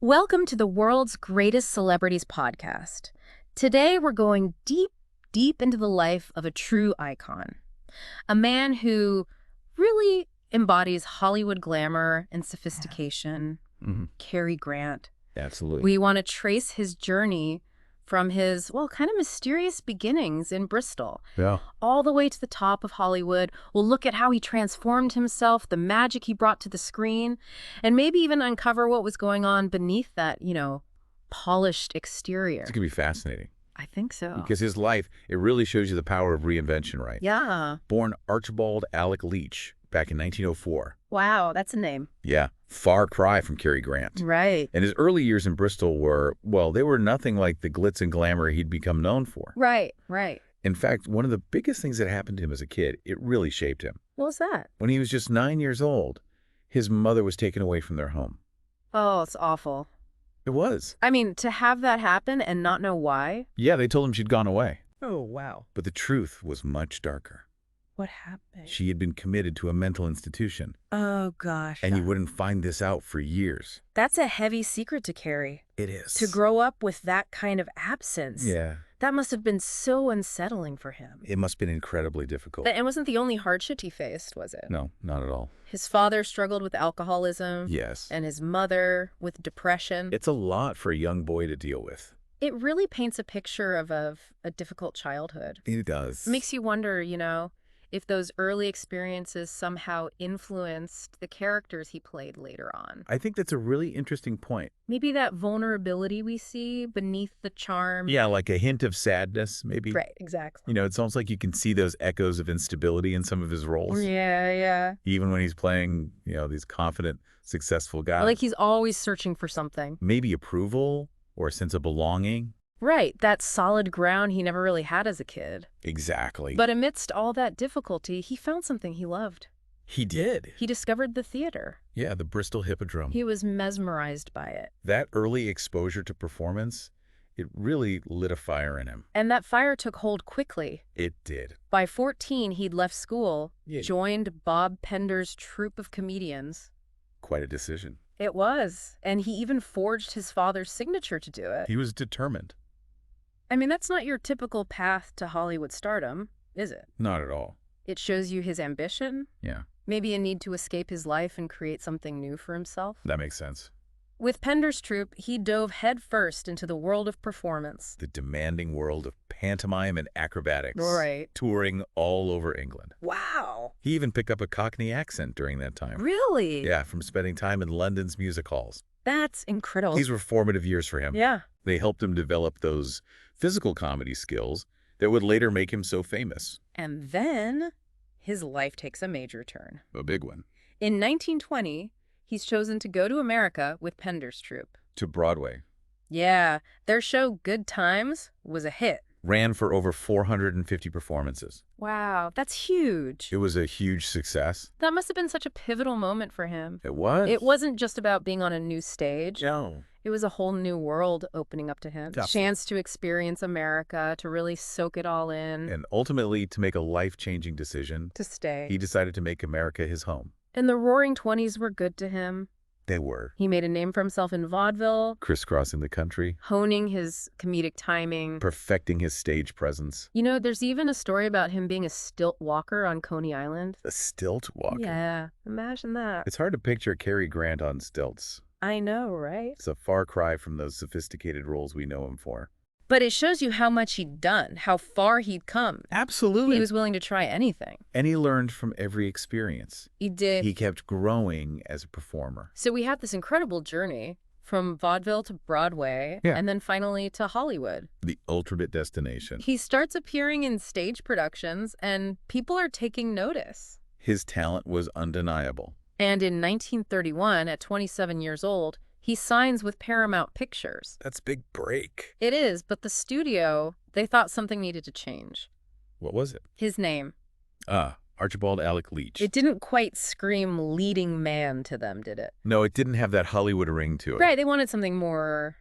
Welcome to the world's greatest celebrities podcast. Today we're going deep, deep into the life of a true icon. A man who really embodies Hollywood glamour and sophistication, Cary Grant. Absolutely. We want to trace his journey from his, kind of mysterious beginnings in Bristol, all the way to the top of Hollywood. We'll look at how he transformed himself, the magic he brought to the screen, and maybe even uncover what was going on beneath that, polished exterior. It's going to be fascinating. I think so. Because his life, it really shows you the power of reinvention, right? Yeah. Born Archibald Leach back in 1904. Wow, that's a name. Yeah, far cry from Cary Grant. Right. And his early years in Bristol were, they were nothing like the glitz and glamour he'd become known for. Right. In fact, one of the biggest things that happened to him as a kid, it really shaped him. What was that? When he was just 9 years old, his mother was taken away from their home. Oh, it's awful. It was. I mean, to have that happen and not know why. Yeah, they told him she'd gone away. Oh, wow. But the truth was much darker. What happened? She had been committed to a mental institution. Oh, gosh. And you wouldn't find this out for years. That's a heavy secret to carry. It is. To grow up with that kind of absence. Yeah. That must have been so unsettling for him. It must have been incredibly difficult. It wasn't the only hardship he faced, was it? No, not at all. His father struggled with alcoholism. Yes. And his mother with depression. It's a lot for a young boy to deal with. It really paints a picture of a difficult childhood. It does. It makes you wonder, if those early experiences somehow influenced the characters he played later on. I think that's a really interesting point. Maybe that vulnerability we see beneath the charm. Yeah, like a hint of sadness, maybe. Right, exactly. It's almost like you can see those echoes of instability in some of his roles. Yeah. Even when he's playing, these confident, successful guys. Like he's always searching for something. Maybe approval or a sense of belonging. Right, that solid ground he never really had as a kid. Exactly. But amidst all that difficulty, he found something he loved. He did. He discovered the theater. Yeah, the Bristol Hippodrome. He was mesmerized by it. That early exposure to performance, it really lit a fire in him. And that fire took hold quickly. It did. By 14, he'd left school, joined Bob Pender's troupe of comedians. Quite a decision. It was. And he even forged his father's signature to do it. He was determined. I mean, that's not your typical path to Hollywood stardom, is it? Not at all. It shows you his ambition. Yeah. Maybe a need to escape his life and create something new for himself. That makes sense. With Pender's troupe, he dove headfirst into the world of performance. The demanding world of pantomime and acrobatics. Right. Touring all over England. Wow. He even picked up a Cockney accent during that time. Really? Yeah, from spending time in London's music halls. That's incredible. These were formative years for him. Yeah. They helped him develop those physical comedy skills that would later make him so famous. And then his life takes a major turn. A big one. In 1920, he's chosen to go to America with Pender's troupe. To Broadway. Yeah, their show Good Times was a hit. Ran for over 450 performances. Wow, that's huge. It was a huge success. That must have been such a pivotal moment for him. It was. It wasn't just about being on a new stage. No. It was a whole new world opening up to him. Definitely. Chance to experience America, to really soak it all in. And ultimately, to make a life-changing decision, to stay. he decided to make America his home. And the Roaring Twenties were good to him. They were. He made a name for himself in vaudeville. Crisscrossing the country. Honing his comedic timing. Perfecting his stage presence. There's even a story about him being a stilt walker on Coney Island. A stilt walker. Yeah, imagine that. It's hard to picture Cary Grant on stilts. I know, right? It's a far cry from those sophisticated roles we know him for. But it shows you how much he'd done, how far he'd come. Absolutely. He was willing to try anything. And he learned from every experience. He did. He kept growing as a performer. So we have this incredible journey from vaudeville to Broadway, and then finally to Hollywood. The ultimate destination. He starts appearing in stage productions, and people are taking notice. His talent was undeniable. And in 1931, at 27 years old, he signs with Paramount Pictures. That's a big break. It is, but the studio, they thought something needed to change. What was it? His name. Archibald Leach. It didn't quite scream leading man to them, did it? No, it didn't have that Hollywood ring to it. Right, they wanted something more,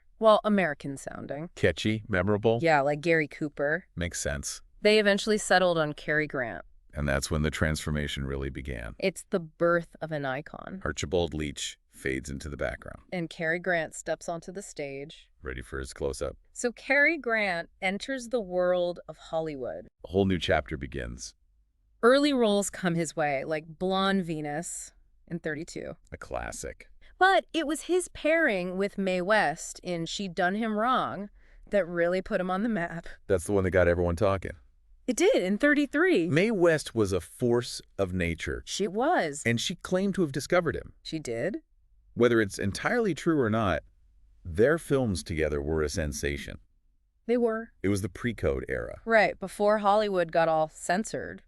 American sounding. Catchy, memorable. Yeah, like Gary Cooper. Makes sense. They eventually settled on Cary Grant. And that's when the transformation really began. It's the birth of an icon. Archibald Leach, fades into the background. And Cary Grant steps onto the stage. Ready for his close-up. So Cary Grant enters the world of Hollywood. A whole new chapter begins. Early roles come his way, like Blonde Venus in 32. A classic. But it was his pairing with Mae West in She'd Done Him Wrong that really put him on the map. That's the one that got everyone talking. It did, in 33. Mae West was a force of nature. She was. And she claimed to have discovered him. She did? Whether it's entirely true or not, their films together were a sensation. They were. It was the pre-code era. Right, before Hollywood got all censored.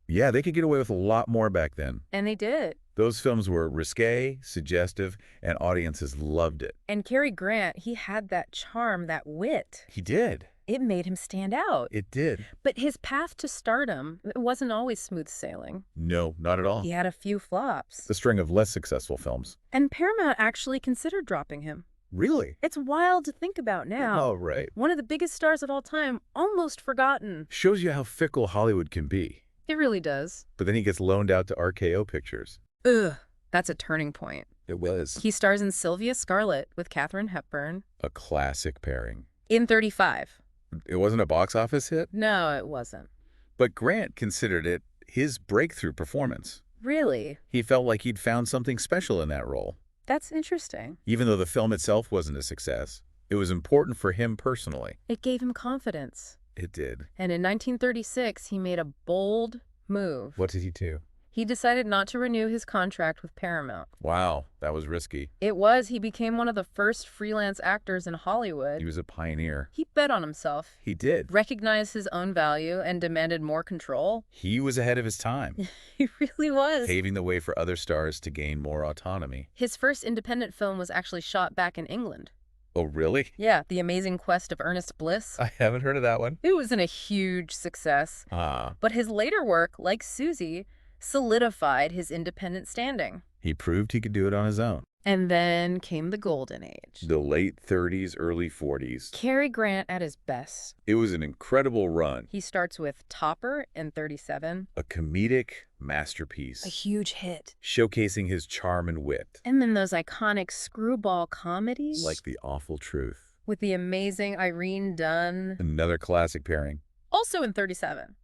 Yeah, they could get away with a lot more back then. And they did. Those films were risque, suggestive, and audiences loved it. And Cary Grant, he had that charm, that wit. He did. It made him stand out. It did. But his path to stardom, it wasn't always smooth sailing. No, not at all. He had a few flops. A string of less successful films. And Paramount actually considered dropping him. Really? It's wild to think about now. Oh, right. One of the biggest stars of all time, almost forgotten. Shows you how fickle Hollywood can be. It really does. But then he gets loaned out to RKO Pictures. Ugh, that's a turning point. It was. He stars in Sylvia Scarlett with Katharine Hepburn. A classic pairing. In 35. It wasn't a box office hit? No, it wasn't. But Grant considered it his breakthrough performance. Really? He felt like he'd found something special in that role. That's interesting. Even though the film itself wasn't a success, it was important for him personally. It gave him confidence. It did. And in 1936, he made a bold move. What did he do? He decided not to renew his contract with Paramount. Wow, that was risky. It was. He became one of the first freelance actors in Hollywood. He was a pioneer. He bet on himself. He did. Recognized his own value and demanded more control. He was ahead of his time. He really was. Paving the way for other stars to gain more autonomy. His first independent film was actually shot back in England. Oh, really? Yeah, The Amazing Quest of Ernest Bliss. I haven't heard of that one. It wasn't a huge success. But his later work, like Susie, solidified his independent standing. He proved he could do it on his own. And then came the golden age. The late 30s, early 40s. Cary Grant at his best. It was an incredible run. He starts with Topper in 37. A comedic masterpiece. A huge hit. Showcasing his charm and wit. And then those iconic screwball comedies. Like The Awful Truth. With the amazing Irene Dunne. Another classic pairing. Also in 37.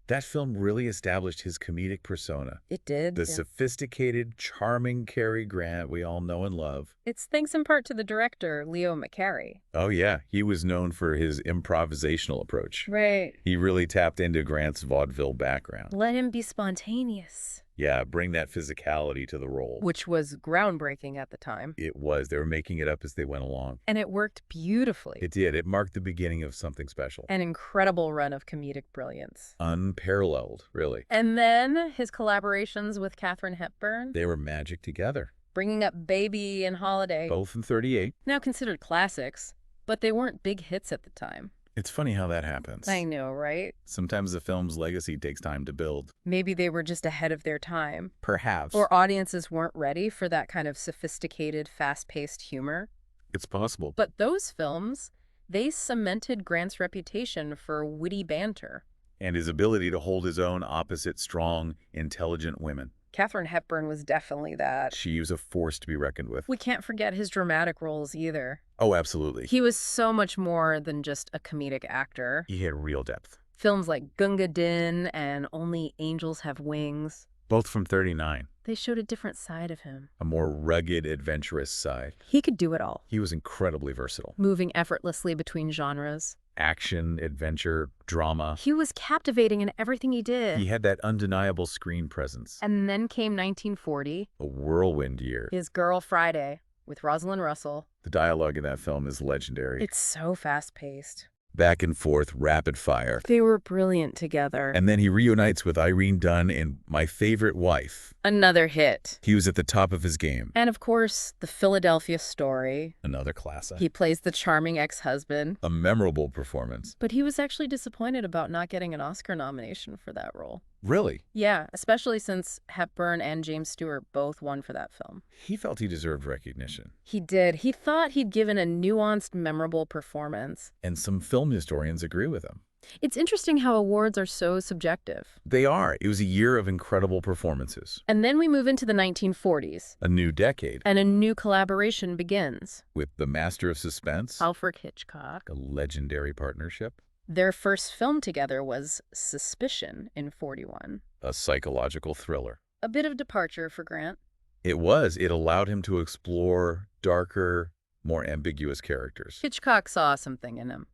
That film really established his comedic persona. It did. The sophisticated, charming Cary Grant we all know and love. It's thanks in part to the director, Leo McCarey. Oh, yeah. He was known for his improvisational approach. Right. He really tapped into Grant's vaudeville background. Let him be spontaneous. Yeah, bring that physicality to the role. Which was groundbreaking at the time. It was. They were making it up as they went along. And it worked beautifully. It did. It marked the beginning of something special. An incredible run of comedic brilliance. Unparalleled, really. And then his collaborations with Katharine Hepburn. They were magic together. Bringing Up Baby and Holiday. Both in 38. Now considered classics, but they weren't big hits at the time. It's funny how that happens. I know, right? Sometimes the film's legacy takes time to build. Maybe they were just ahead of their time. Perhaps. Or audiences weren't ready for that kind of sophisticated, fast-paced humor. It's possible. But those films, they cemented Grant's reputation for witty banter. And his ability to hold his own opposite strong, intelligent women. Katharine Hepburn was definitely that. She was a force to be reckoned with. We can't forget his dramatic roles either. Oh, absolutely. He was so much more than just a comedic actor. He had real depth. Films like Gunga Din and Only Angels Have Wings. Both from 39. They showed a different side of him. A more rugged, adventurous side. He could do it all. He was incredibly versatile. Moving effortlessly between genres. Action, adventure, drama. He was captivating in everything he did. He had that undeniable screen presence. And then came 1940. A whirlwind year. His Girl Friday with Rosalind Russell. The dialogue in that film is legendary. It's so fast-paced. Back and forth, rapid fire. They were brilliant together. And then he reunites with Irene Dunne in My Favorite Wife. Another hit. He was at the top of his game. And of course, The Philadelphia Story. Another classic. He plays the charming ex-husband. A memorable performance. But he was actually disappointed about not getting an Oscar nomination for that role. Really? Yeah, especially since Hepburn and James Stewart both won for that film. He felt he deserved recognition. He did. He thought he'd given a nuanced, memorable performance. And some film historians agree with him. It's interesting how awards are so subjective. They are. It was a year of incredible performances. And then we move into the 1940s. A new decade. And a new collaboration begins. With the master of suspense. Alfred Hitchcock. A legendary partnership. Their first film together was Suspicion in 41. A psychological thriller. A bit of departure for Grant. It was. It allowed him to explore darker, more ambiguous characters. Hitchcock saw something in him.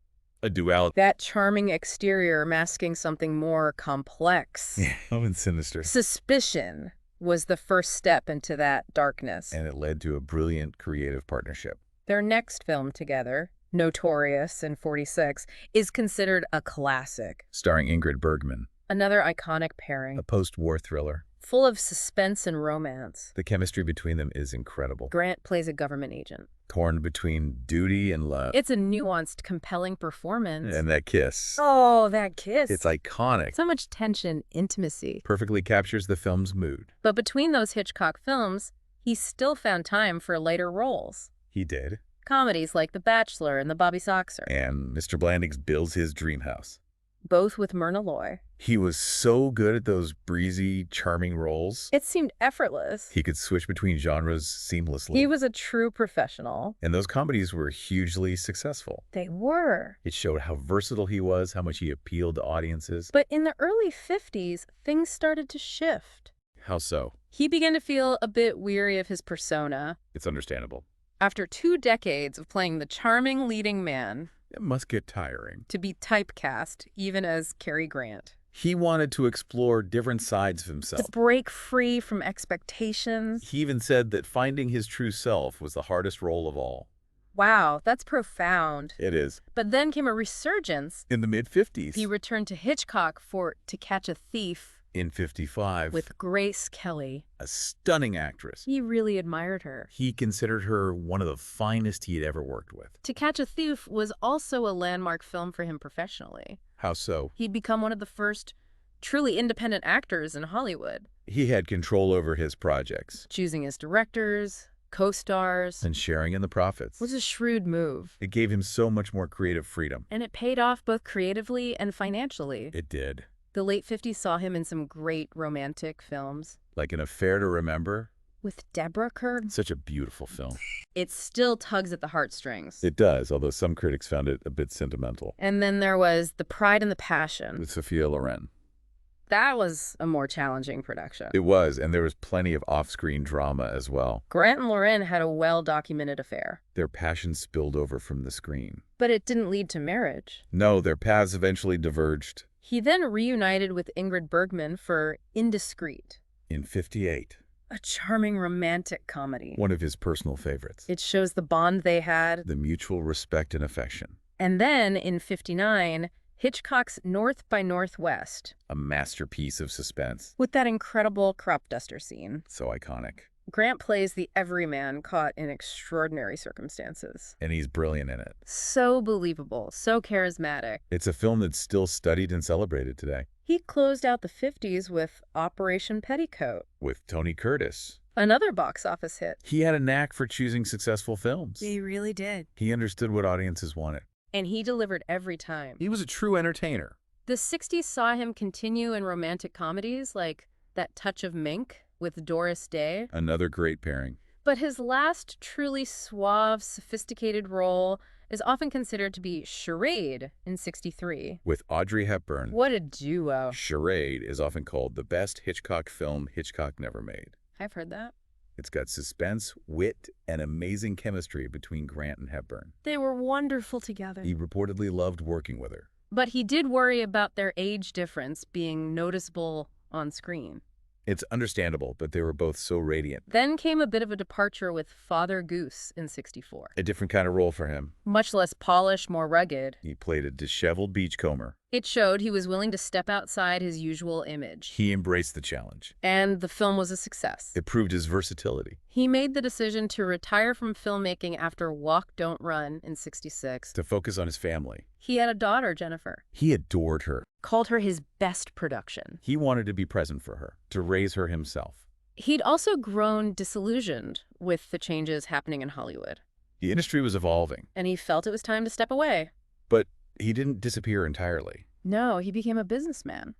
A duality. That charming exterior masking something more complex. Yeah, and sinister. Suspicion was the first step into that darkness. And it led to a brilliant creative partnership. Their next film together, Notorious in 46, is considered a classic. Starring Ingrid Bergman. Another iconic pairing. A post-war thriller. Full of suspense and romance. The chemistry between them is incredible. Grant plays a government agent. Torn between duty and love. It's a nuanced, compelling performance. And that kiss. Oh, that kiss. It's iconic. So much tension, intimacy. Perfectly captures the film's mood. But between those Hitchcock films, he still found time for lighter roles. He did. Comedies like The Bachelor and The Bobby Soxer. And Mr. Blandings builds his dream house. Both with Myrna Loy. He was so good at those breezy, charming roles. It seemed effortless. He could switch between genres seamlessly. He was a true professional. And those comedies were hugely successful. They were. It showed how versatile he was, how much he appealed to audiences. But in the early 50s, things started to shift. How so? He began to feel a bit weary of his persona. It's understandable. After 2 decades of playing the charming leading man, it must get tiring. To be typecast, even as Cary Grant. He wanted to explore different sides of himself. To break free from expectations. He even said that finding his true self was the hardest role of all. Wow, that's profound. It is. But then came a resurgence. In the mid-50s. He returned to Hitchcock for To Catch a Thief. In 55. With Grace Kelly. A stunning actress. He really admired her. He considered her one of the finest he had ever worked with. To Catch a Thief was also a landmark film for him professionally. How so? He'd become one of the first truly independent actors in Hollywood. He had control over his projects. Choosing his directors, co-stars. And sharing in the profits. Was a shrewd move. It gave him so much more creative freedom. And it paid off both creatively and financially. It did. The late 50s saw him in some great romantic films. Like An Affair to Remember. With Deborah Kerr. Such a beautiful film. It still tugs at the heartstrings. It does, although some critics found it a bit sentimental. And then there was The Pride and the Passion. With Sophia Loren. That was a more challenging production. It was, and there was plenty of off-screen drama as well. Grant and Loren had a well-documented affair. Their passion spilled over from the screen. But it didn't lead to marriage. No, their paths eventually diverged. He then reunited with Ingrid Bergman for Indiscreet. In 58. A charming romantic comedy. One of his personal favorites. It shows the bond they had. The mutual respect and affection. And then, in 59, Hitchcock's North by Northwest. A masterpiece of suspense. With that incredible crop duster scene. So iconic. Grant plays the everyman caught in extraordinary circumstances. And he's brilliant in it. So believable, so charismatic. It's a film that's still studied and celebrated today. He closed out the 50s with Operation Petticoat. With Tony Curtis. Another box office hit. He had a knack for choosing successful films. He really did. He understood what audiences wanted. And he delivered every time. He was a true entertainer. The 60s saw him continue in romantic comedies like That Touch of Mink with Doris Day. Another great pairing. But his last truly suave, sophisticated role is often considered to be Charade in 63. With Audrey Hepburn. What a duo. Charade is often called the best Hitchcock film Hitchcock never made. I've heard that. It's got suspense, wit, and amazing chemistry between Grant and Hepburn. They were wonderful together. He reportedly loved working with her. But he did worry about their age difference being noticeable on screen. It's understandable, but they were both so radiant. Then came a bit of a departure with Father Goose in 64. A different kind of role for him. Much less polished, more rugged. He played a disheveled beachcomber. It showed he was willing to step outside his usual image. He embraced the challenge. And the film was a success. It proved his versatility. He made the decision to retire from filmmaking after Walk, Don't Run in 66. To focus on his family. He had a daughter, Jennifer. He adored her. Called her his best production. He wanted to be present for her, to raise her himself. He'd also grown disillusioned with the changes happening in Hollywood. The industry was evolving. And he felt it was time to step away. But he didn't disappear entirely. No, he became a businessman.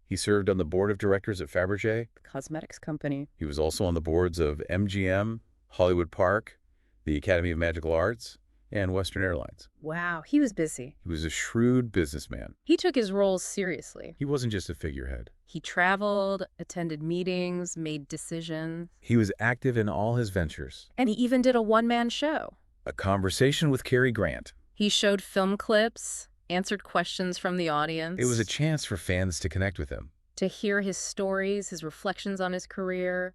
He served on the board of directors at Fabergé. The cosmetics company. He was also on the boards of MGM, Hollywood Park, the Academy of Magical Arts, and Western Airlines. Wow, he was busy. He was a shrewd businessman. He took his roles seriously. He wasn't just a figurehead. He traveled, attended meetings, made decisions. He was active in all his ventures. And he even did a one-man show. A Conversation with Cary Grant. He showed film clips, answered questions from the audience. It was a chance for fans to connect with him. To hear his stories, his reflections on his career.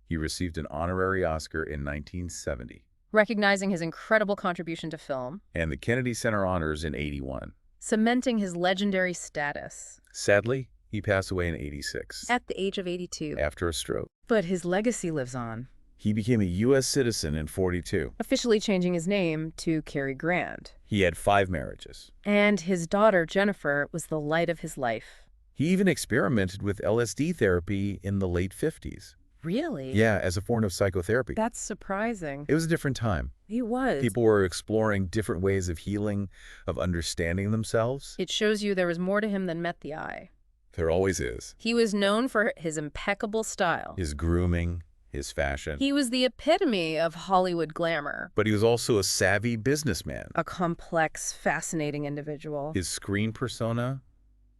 He received an honorary Oscar in 1970. Recognizing his incredible contribution to film. And the Kennedy Center Honors in 81. Cementing his legendary status. Sadly, he passed away in 86. At the age of 82. After a stroke. But his legacy lives on. He became a U.S. citizen in 42. Officially changing his name to Cary Grant. He had 5 marriages. And his daughter, Jennifer, was the light of his life. He even experimented with LSD therapy in the late 50s. Really? Yeah, as a form of psychotherapy. That's surprising. It was a different time. It was. People were exploring different ways of healing, of understanding themselves. It shows you there was more to him than met the eye. There always is. He was known for his impeccable style. His grooming, his fashion. He was the epitome of Hollywood glamour. But he was also a savvy businessman. A complex, fascinating individual. His screen persona,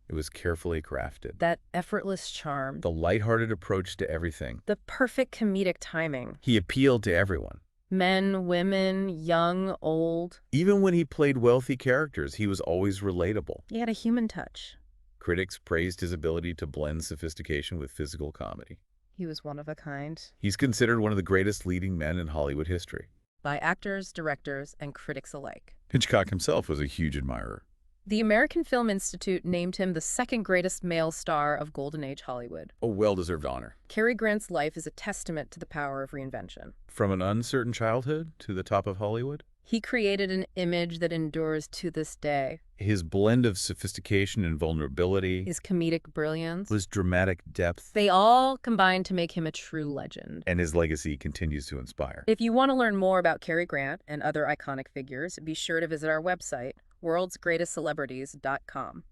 it was carefully crafted. That effortless charm. The lighthearted approach to everything. The perfect comedic timing. He appealed to everyone. Men, women, young, old. Even when he played wealthy characters, he was always relatable. He had a human touch. Critics praised his ability to blend sophistication with physical comedy. He was one of a kind. He's considered one of the greatest leading men in Hollywood history. By actors, directors, and critics alike. Hitchcock himself was a huge admirer. The American Film Institute named him the second greatest male star of Golden Age Hollywood. A well-deserved honor. Cary Grant's life is a testament to the power of reinvention. From an uncertain childhood to the top of Hollywood. He created an image that endures to this day. His blend of sophistication and vulnerability. His comedic brilliance. His dramatic depth. They all combined to make him a true legend. And his legacy continues to inspire. If you want to learn more about Cary Grant and other iconic figures, be sure to visit our website, worldsgreatestcelebrities.com.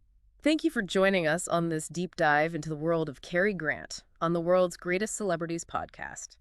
Thank you for joining us on this deep dive into the world of Cary Grant on the World's Greatest Celebrities podcast.